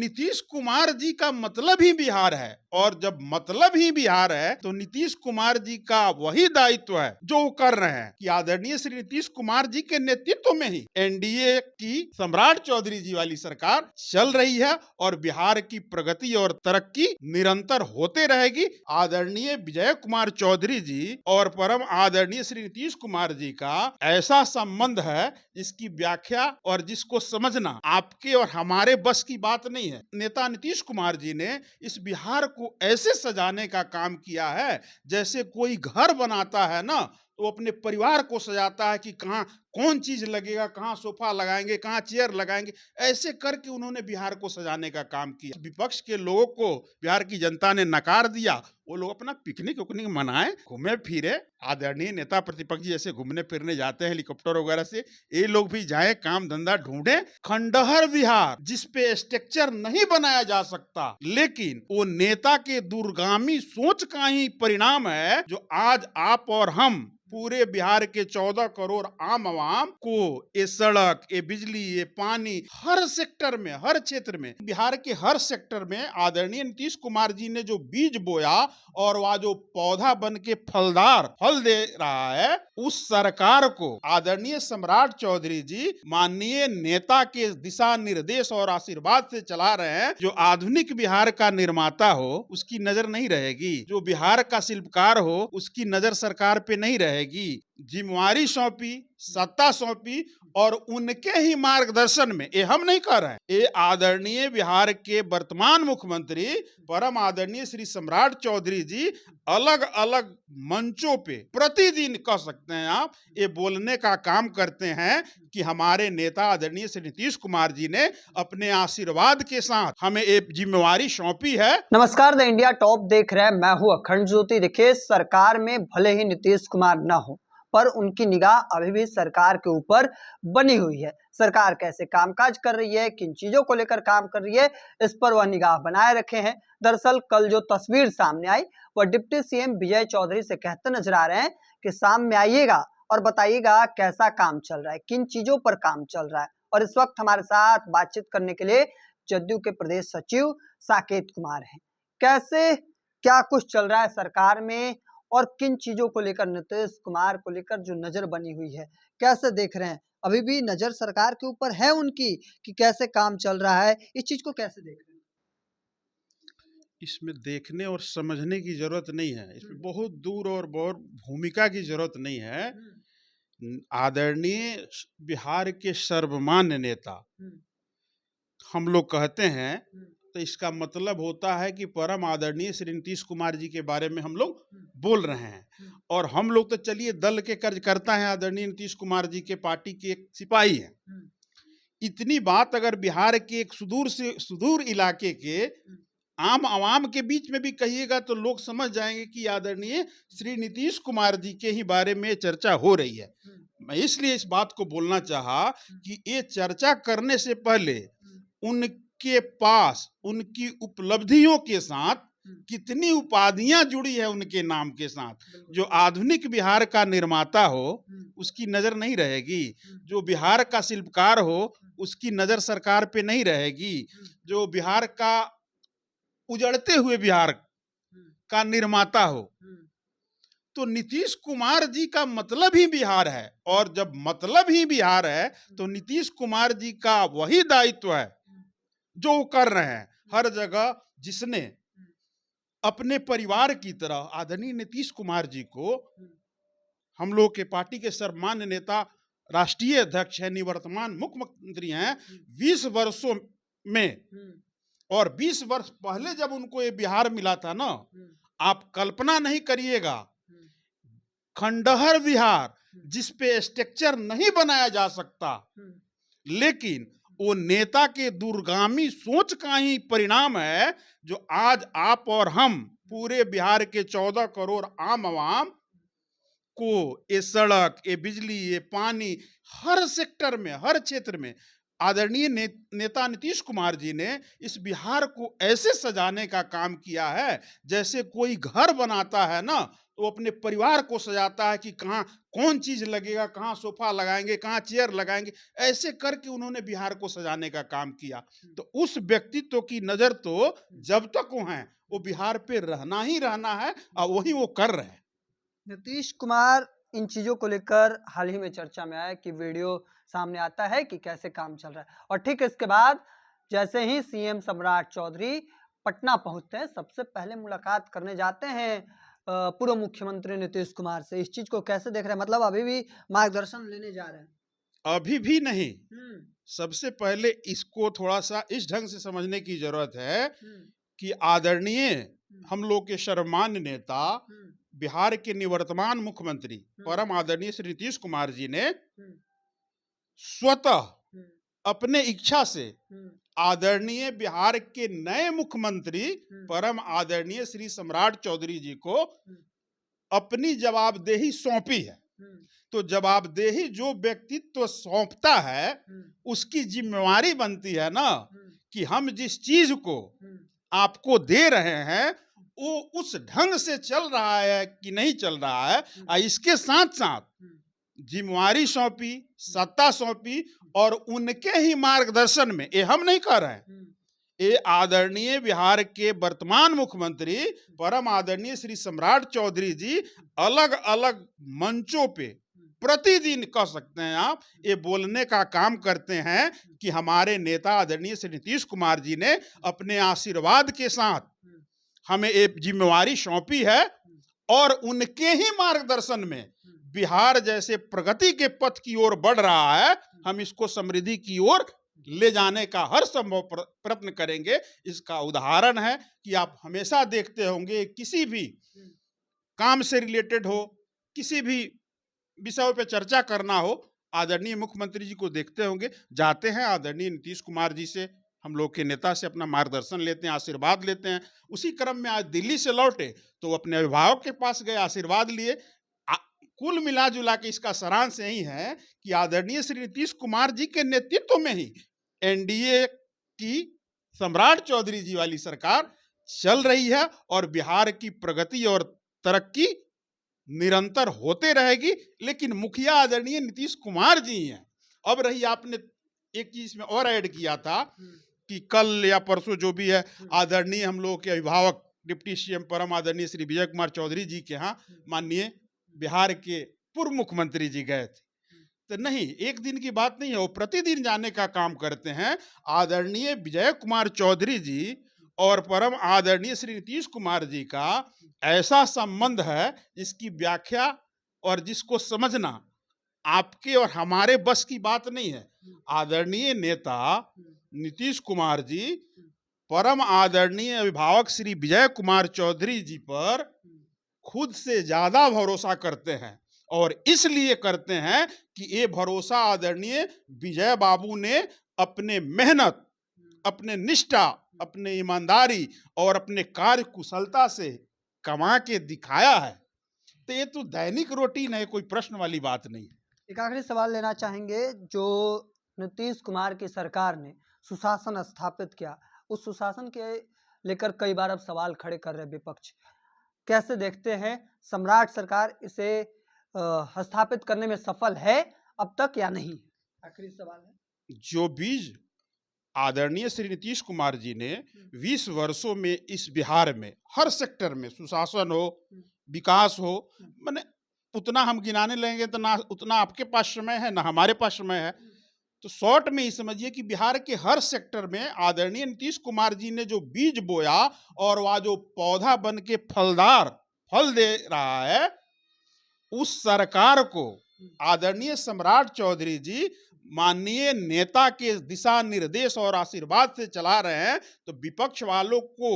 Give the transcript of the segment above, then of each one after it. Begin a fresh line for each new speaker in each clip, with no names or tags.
नीतीश कुमार जी का मतलब ही बिहार है, और जब मतलब ही बिहार है तो नीतीश कुमार जी का वही दायित्व है जो वो कर रहे हैं कि आदरणीय श्री नीतीश कुमार जी के नेतृत्व में ही एनडीए की सम्राट चौधरी जी वाली सरकार चल रही है और बिहार की प्रगति और तरक्की निरंतर होते रहेगी। आदरणीय विजय कुमार चौधरी जी और परम आदरणीय श्री नीतीश कुमार जी का ऐसा संबंध है जिसकी व्याख्या और जिसको समझना आपके और हमारे बस की बात नहीं है। नेता नीतीश कुमार जी ने इस बिहार को ऐसे सजाने का काम किया है जैसे कोई घर बनाता है ना, तो अपने परिवार को सजाता है कि कहाँ कौन चीज लगेगा, कहाँ सोफा लगाएंगे, कहाँ चेयर लगाएंगे। ऐसे करके उन्होंने बिहार को सजाने का काम किया। विपक्ष के लोगों को बिहार की जनता ने नकार दिया। वो लोग अपना पिकनिक उकनिक मनाए, घूमे फिरे। आदरणीय नेता प्रतिपक्ष जैसे घूमने फिरने जाते हैं हेलीकॉप्टर वगैरह से, ये लोग भी जाए, काम धंधा ढूंढे। खंडहर बिहार जिसपे स्ट्रक्चर नहीं बनाया जा सकता, लेकिन वो नेता के दूरगामी सोच का ही परिणाम है जो आज आप और हम पूरे बिहार के 14 करोड़ आम आवाम को ये सड़क, ये बिजली, ये पानी, हर सेक्टर में, हर क्षेत्र में, बिहार के हर सेक्टर में आदरणीय नीतीश कुमार जी ने जो बीज बोया और वह जो पौधा बन के फलदार फल दे रहा है, उस सरकार को आदरणीय सम्राट चौधरी जी माननीय नेता के दिशा निर्देश और आशीर्वाद से चला रहे हैं। जो आधुनिक बिहार का निर्माता हो उसकी नजर नहीं रहेगी, जो बिहार का शिल्पकार हो उसकी नजर सरकार पे नहीं रहेगी। जिम्मेवारी सौंपी, सत्ता सौंपी और उनके ही मार्गदर्शन में, ये हम नहीं कह रहे हैं, ये आदरणीय बिहार के वर्तमान मुख्यमंत्री परम आदरणीय श्री सम्राट चौधरी जी अलग अलग मंचों पे प्रतिदिन कह सकते हैं आप, ये बोलने का काम करते हैं कि हमारे नेता आदरणीय श्री नीतीश कुमार जी ने अपने आशीर्वाद के साथ हमें एक जिम्मेवारी सौंपी है।
नमस्कार, द इंडिया टॉप देख रहे हैं, मैं हूं अखंड ज्योति। देखिए, सरकार में भले ही नीतीश कुमार ना हो, पर उनकी निगाह अभी भी सरकार के ऊपर बनी हुई है। सरकार कैसे कामकाज कर रही है, किन चीजों को लेकर काम कर रही है, इस पर वह निगाह बनाए रखे हैं। दरअसल कल जो तस्वीर सामने आई वह डिप्टी सीएम विजय चौधरी से कहते नजर आ रहे हैं कि सामने आइएगा और बताइएगा कैसा काम चल रहा है, किन चीजों पर काम चल रहा है। और इस वक्त हमारे साथ बातचीत करने के लिए जदयू के प्रदेश सचिव साकेत कुमार हैं। कैसे क्या कुछ चल रहा है सरकार में और किन चीजों को लेकर नीतीश कुमार को लेकर जो नजर बनी हुई है, कैसे देख रहे हैं? अभी भी नजर सरकार के ऊपर है उनकी कि कैसे काम चल रहा है, इस चीज को कैसे देख रहे हैं?
इसमें देखने और समझने की जरूरत नहीं है, इसमें बहुत दूर और बहुत भूमिका की जरूरत नहीं है। आदरणीय बिहार के सर्वमान्य नेता हम लोग कहते हैं तो इसका मतलब होता है कि परम आदरणीय श्री नीतीश कुमार जी के बारे में हम लोग बोल रहे हैं। और हम लोग तो चलिए दल के कार्यकर्ता हैं, आदरणीय नीतीश कुमार जी के पार्टी के एक सिपाही हैं। इतनी बात अगर बिहार के एक सुदूर से सुदूर इलाके के आम आवाम के बीच में भी कहिएगा तो लोग समझ जाएंगे कि आदरणीय श्री नीतीश कुमार जी के ही बारे में चर्चा हो रही है। मैं इसलिए इस बात को बोलना चाहा कि ये चर्चा करने से पहले उनके पास उनकी उपलब्धियों के साथ कितनी उपाधियां जुड़ी है उनके नाम के साथ, जो आधुनिक बिहार का निर्माता हो उसकी नजर नहीं रहेगी, जो बिहार का शिल्पकार हो उसकी नजर सरकार पे नहीं रहेगी, जो बिहार का उजड़ते हुए बिहार का निर्माता हो। तो नीतीश कुमार जी का मतलब ही बिहार है, और जब मतलब ही बिहार है तो नीतीश कुमार जी का वही दायित्व है जो वो कर रहे हैं। हर जगह जिसने अपने परिवार की तरह आदरणीय नीतीश कुमार जी को, हम लोग के पार्टी के सर्वमान्य नेता, राष्ट्रीय अध्यक्ष है, निवर्तमान मुख्यमंत्री हैं 20 वर्षों में, और 20 वर्ष पहले जब उनको ये बिहार मिला था ना, आप कल्पना नहीं करिएगा, खंडहर बिहार जिसपे स्ट्रक्चर नहीं बनाया जा सकता, लेकिन वो नेता के दूरगामी सोच का ही परिणाम है जो आज आप और हम पूरे बिहार के 14 करोड़ आम आवाम को ये सड़क, ये बिजली, ये पानी, हर सेक्टर में, हर क्षेत्र में आदरणीय नेता नीतीश कुमार जी ने इस बिहार को ऐसे सजाने का काम किया है जैसे कोई घर बनाता है ना, तो वो अपने परिवार को सजाता है कि कहाँ कौन चीज लगेगा, कहाँ सोफा लगाएंगे, कहाँ चेयर लगाएंगे। ऐसे करके उन्होंने बिहार को सजाने का काम किया। तो उस व्यक्तित्व की नजर तो जब तक वो हैं, वो बिहार पे रहना ही रहना है, और वही वो कर रहे हैं।
नीतीश कुमार इन चीजों को लेकर हाल ही में चर्चा में आया कि वीडियो सामने आता है कि कैसे काम चल रहा है, और ठीक इसके बाद जैसे ही सीएम सम्राट चौधरी पटना पहुंचते हैं, सबसे पहले मुलाकात करने जाते हैं पूर्व मुख्यमंत्री नीतीश कुमार से। इस चीज को कैसे देख रहे हैं? मतलब अभी भी मार्गदर्शन लेने जा रहे हैं?
अभी भी नहीं, सबसे पहले इसको थोड़ा सा इस ढंग से समझने की जरूरत है कि आदरणीय हम लोग के सर्वमान्य नेता, बिहार के निवर्तमान मुख्यमंत्री परम आदरणीय श्री नीतीश कुमार जी ने स्वतः अपने इच्छा से आदरणीय बिहार के नए मुख्यमंत्री परम आदरणीय श्री सम्राट चौधरी जी को अपनी जवाबदेही सौंपी है। तो जवाबदेही जो व्यक्तित्व सौंपता है, उसकी जिम्मेवारी बनती है ना कि हम जिस चीज को आपको दे रहे हैं वो उस ढंग से चल रहा है कि नहीं चल रहा है। और इसके साथ साथ जिम्मेवारी सौंपी, सत्ता सौंपी, और उनके ही मार्गदर्शन में, ये हम नहीं कर रहे हैं, ये आदरणीय बिहार के वर्तमान मुख्यमंत्री परम आदरणीय श्री सम्राट चौधरी जी अलग अलग मंचों पे प्रतिदिन कह सकते हैं आप, ये बोलने का काम करते हैं कि हमारे नेता आदरणीय श्री नीतीश कुमार जी ने अपने आशीर्वाद के साथ हमें एक जिम्मेवारी सौंपी है, और उनके ही मार्गदर्शन में बिहार जैसे प्रगति के पथ की ओर बढ़ रहा है, हम इसको समृद्धि की ओर ले जाने का हर संभव प्रयत्न करेंगे। इसका उदाहरण है कि आप हमेशा देखते होंगे, किसी भी काम से रिलेटेड हो, किसी भी विषयों पे चर्चा करना हो, आदरणीय मुख्यमंत्री जी को देखते होंगे, जाते हैं आदरणीय नीतीश कुमार जी से, हम लोग के नेता से अपना मार्गदर्शन लेते हैं, आशीर्वाद लेते हैं। उसी क्रम में आज दिल्ली से लौटे तो अपने अभिभावक के पास गए, आशीर्वाद लिए। कुल मिला जुला के इसका सारांश यही है कि आदरणीय श्री नीतीश कुमार जी के नेतृत्व में ही एनडीए की सम्राट चौधरी जी वाली सरकार चल रही है, और बिहार की प्रगति और तरक्की निरंतर होते रहेगी। लेकिन मुखिया आदरणीय नीतीश कुमार जी हैं। अब रही, आपने एक चीज में और ऐड किया था कि कल या परसों जो भी है, आदरणीय हम लोग के अभिभावक डिप्टी सीएम परम आदरणीय श्री विजय कुमार चौधरी जी के यहाँ माननीय बिहार के पूर्व मुख्यमंत्री जी गए थे। तो नहीं, एक दिन की बात नहीं है, वो प्रतिदिन जाने का काम करते हैं। आदरणीय विजय कुमार चौधरी जी और परम आदरणीय श्री नीतीश कुमार जी का ऐसा संबंध है जिसकी व्याख्या और जिसको समझना आपके और हमारे बस की बात नहीं है। आदरणीय नेता नीतीश कुमार जी परम आदरणीय अभिभावक श्री विजय कुमार चौधरी जी पर खुद से ज्यादा भरोसा करते हैं, और इसलिए करते हैं कि ये भरोसा आदरणीय विजय बाबू ने अपने मेहनत, अपने निष्ठा, अपने ईमानदारी और अपने कार्य कुशलता से कमा के दिखाया है। तो ये तो दैनिक रूटीन है, कोई प्रश्न वाली बात नहीं है।
एक आखिरी सवाल लेना चाहेंगे, जो नीतीश कुमार की सरकार ने सुशासन स्थापित किया, उस सुशासन के लेकर कई बार अब सवाल खड़े कर रहे विपक्ष, कैसे देखते हैं? सम्राट सरकार इसे स्थापित करने में सफल है अब तक या नहीं? आखिरी सवाल है।
जो बीज आदरणीय श्री नीतीश कुमार जी ने 20 वर्षों में इस बिहार में हर सेक्टर में सुशासन हो, विकास हो, माने उतना हम गिनाने लगेंगे तो ना उतना आपके पास समय है ना हमारे पास समय है। तो शॉर्ट में ही समझिए कि बिहार के हर सेक्टर में आदरणीय नीतीश कुमार जी ने जो बीज बोया और वह जो पौधा बन के फलदार फल दे रहा है, उस सरकार को आदरणीय सम्राट चौधरी जी माननीय नेता के दिशा निर्देश और आशीर्वाद से चला रहे हैं। तो विपक्ष वालों को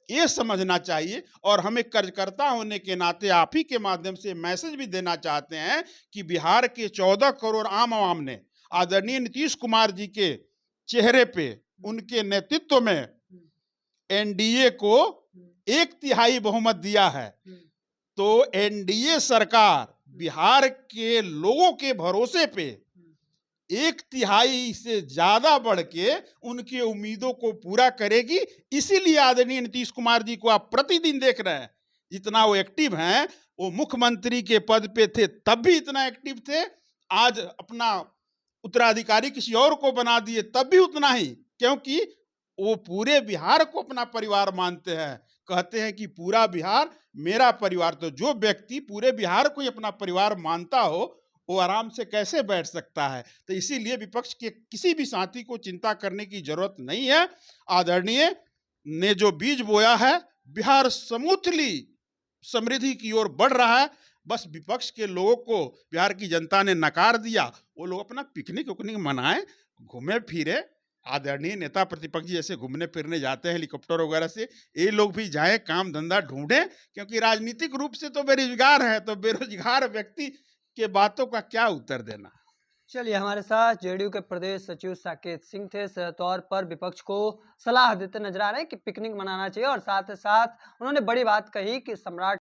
ये समझना चाहिए, और हमें कार्यकर्ता होने के नाते आप ही के माध्यम से मैसेज भी देना चाहते हैं कि बिहार के 14 करोड़ आम आवाम ने आदरणीय नीतीश कुमार जी के चेहरे पे, उनके नेतृत्व में एनडीए को 1/3 बहुमत दिया है। तो एनडीए सरकार बिहार के लोगों के भरोसे पे 1/3 से ज्यादा बढ़ के उनकी उम्मीदों को पूरा करेगी। इसीलिए आदरणीय नीतीश कुमार जी को आप प्रतिदिन देख रहे हैं, जितना वो एक्टिव हैं, वो मुख्यमंत्री के पद पे थे तब भी इतना एक्टिव थे, आज अपना उत्तराधिकारी किसी और को बना दिए तब भी उतना ही, क्योंकि वो पूरे बिहार को अपना परिवार मानते हैं। कहते हैं कि पूरा बिहार मेरा परिवार। तो जो व्यक्ति पूरे बिहार को ही अपना परिवार मानता हो, वो आराम से कैसे बैठ सकता है? तो इसीलिए विपक्ष के किसी भी साथी को चिंता करने की जरूरत नहीं है। आदरणीय ने जो बीज बोया है, बिहार समूथली समृद्धि की ओर बढ़ रहा है। बस विपक्ष के लोगों को बिहार की जनता ने नकार दिया। वो लोग अपना पिकनिक उकनिक मनाएं, घूमे फिरे। आदरणीय नेता प्रतिपक्ष जी जैसे घूमने फिरने जाते हैं हेलीकॉप्टर वगैरह से, ये लोग भी जाएं, काम धंधा ढूंढें, क्योंकि राजनीतिक रूप से तो बेरोजगार है। तो बेरोजगार व्यक्ति के बातों का क्या उत्तर देना।
चलिए, हमारे साथ जेडीयू के प्रदेश सचिव साकेत सिंह थे। तौर पर विपक्ष को सलाह देते नजर आ रहे हैं कि पिकनिक मनाना चाहिए, और साथ ही साथ उन्होंने बड़ी बात कही कि सम्राट